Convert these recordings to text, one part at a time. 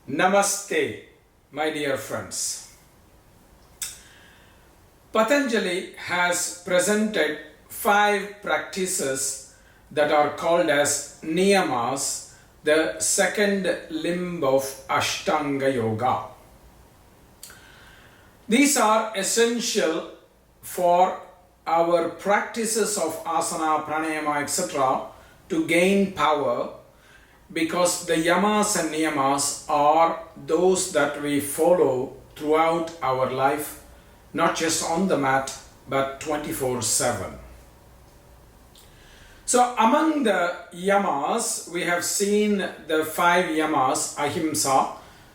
Namaste, my dear friends. Patanjali has presented 5 practices that are called as Niyama-s, the second limb of Ashtanga Yoga. These are essential for our practices of asana, pranayama, etc. to gain power, because the yamas and niyamas are those that we follow throughout our life, not just on the mat but 24/7. So among the yamas, we have seen the 5 yamas: ahimsa,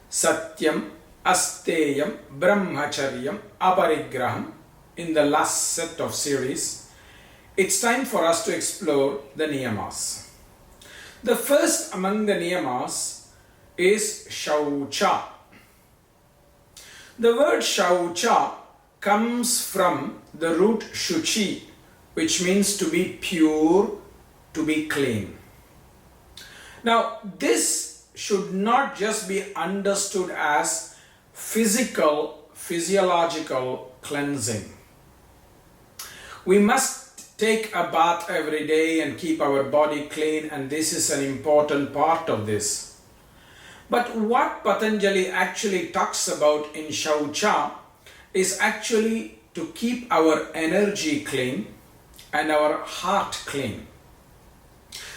satyam, asteyam, brahmacharyam, aparigraham in the last set of series. It's time for us to explore the niyamas. The first among the niyamas is Sauca. The word Sauca comes from the root shuchi, which means to be pure, to be clean. Now, this should not just be understood as physiological cleansing. We must take a bath every day and keep our body clean, and this is an important part of this. But what Patanjali actually talks about in Sauca is actually to keep our energy clean and our heart clean.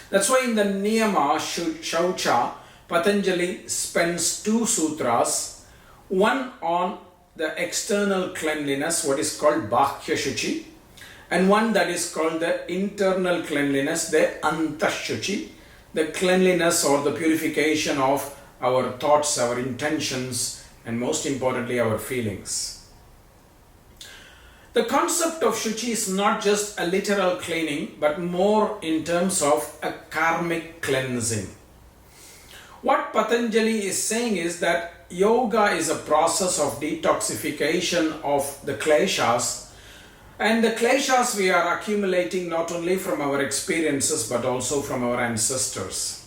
That's why in the Niyama Sauca, Patanjali spends 2 sutras, one on the external cleanliness, what is called Bhakya Shuchi, and one that is called the internal cleanliness, the Antashuchi, the cleanliness or the purification of our thoughts, our intentions, and most importantly our feelings. The concept of Shuchi is not just a literal cleaning, but more in terms of a karmic cleansing. What Patanjali is saying is that yoga is a process of detoxification of the kleshas, and the kleshas we are accumulating not only from our experiences but also from our ancestors.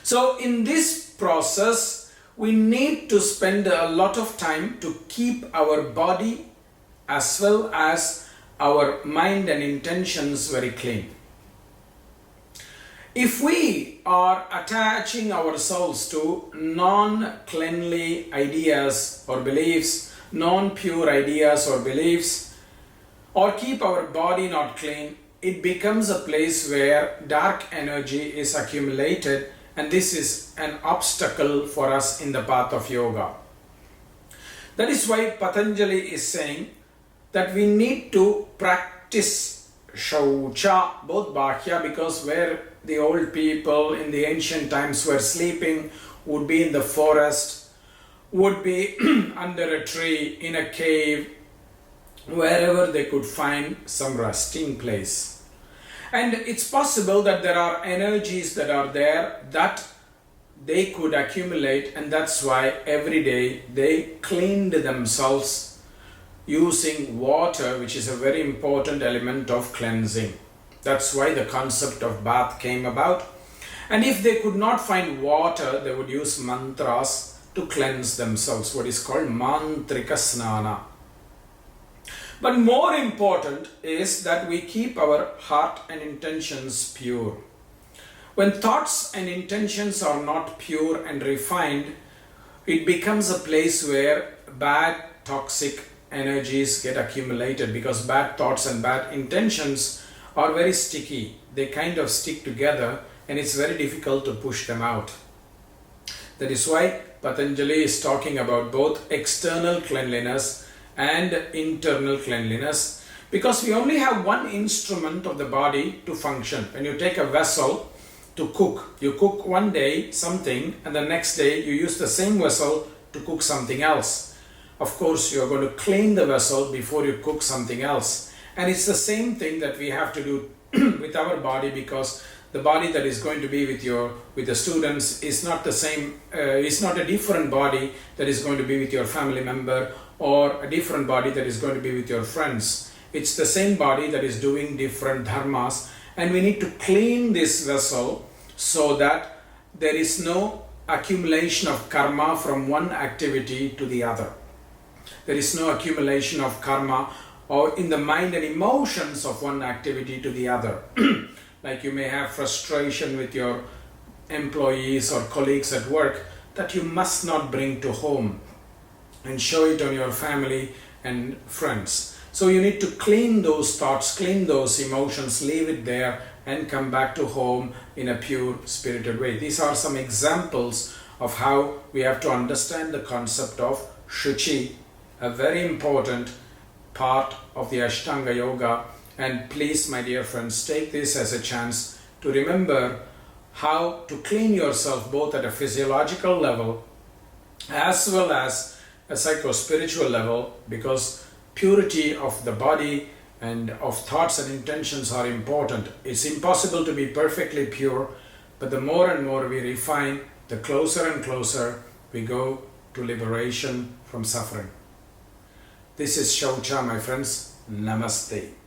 So in this process, we need to spend a lot of time to keep our body as well as our mind and intentions very clean. If we are attaching ourselves to non-cleanly ideas or beliefs, non-pure ideas or beliefs, or keep our body not clean, it becomes a place where dark energy is accumulated, and this is an obstacle for us in the path of yoga. That is why Patanjali is saying that we need to practice Sauca, both Bhakya, because where the old people in the ancient times were sleeping would be in the forest, would be under a tree, in a cave, wherever they could find some resting place. And it's possible that there are energies that are there that they could accumulate, and that's why every day they cleaned themselves using water, which is a very important element of cleansing. That's why the concept of bath came about. And if they could not find water, they would use mantras to cleanse themselves, what is called mantrika snana. But more important is that we keep our heart and intentions pure. When thoughts and intentions are not pure and refined, it becomes a place where bad, toxic energies get accumulated, because bad thoughts and bad intentions are very sticky. They kind of stick together, and it's very difficult to push them out. That is why Patanjali is talking about both external cleanliness and internal cleanliness, because we only have one instrument of the body to function. When you take a vessel to cook, you cook one day something, and the next day you use the same vessel to cook something else. Of course, you are going to clean the vessel before you cook something else. And it's the same thing that we have to do with our body, because the body that is going to be with the students is not the same, it's not a different body that is going to be with your family member, or a different body that is going to be with your friends. It's the same body that is doing different dharmas, and we need to clean this vessel so that there is no accumulation of karma from one activity to the other. There is no accumulation of karma or in the mind and emotions of one activity to the other. Like you may have frustration with your employees or colleagues at work that you must not bring to home and show it on your family and friends. So you need to clean those thoughts, clean those emotions, leave it there and come back to home in a pure spirited way. These are some examples of how we have to understand the concept of Shuchi, a very important part of the Ashtanga Yoga. And please, my dear friends, take this as a chance to remember how to clean yourself both at a physiological level as well as a psycho-spiritual level, because purity of the body and of thoughts and intentions are important. It's impossible to be perfectly pure, but the more and more we refine, the closer and closer we go to liberation from suffering. This is Sauca, my friends. Namaste.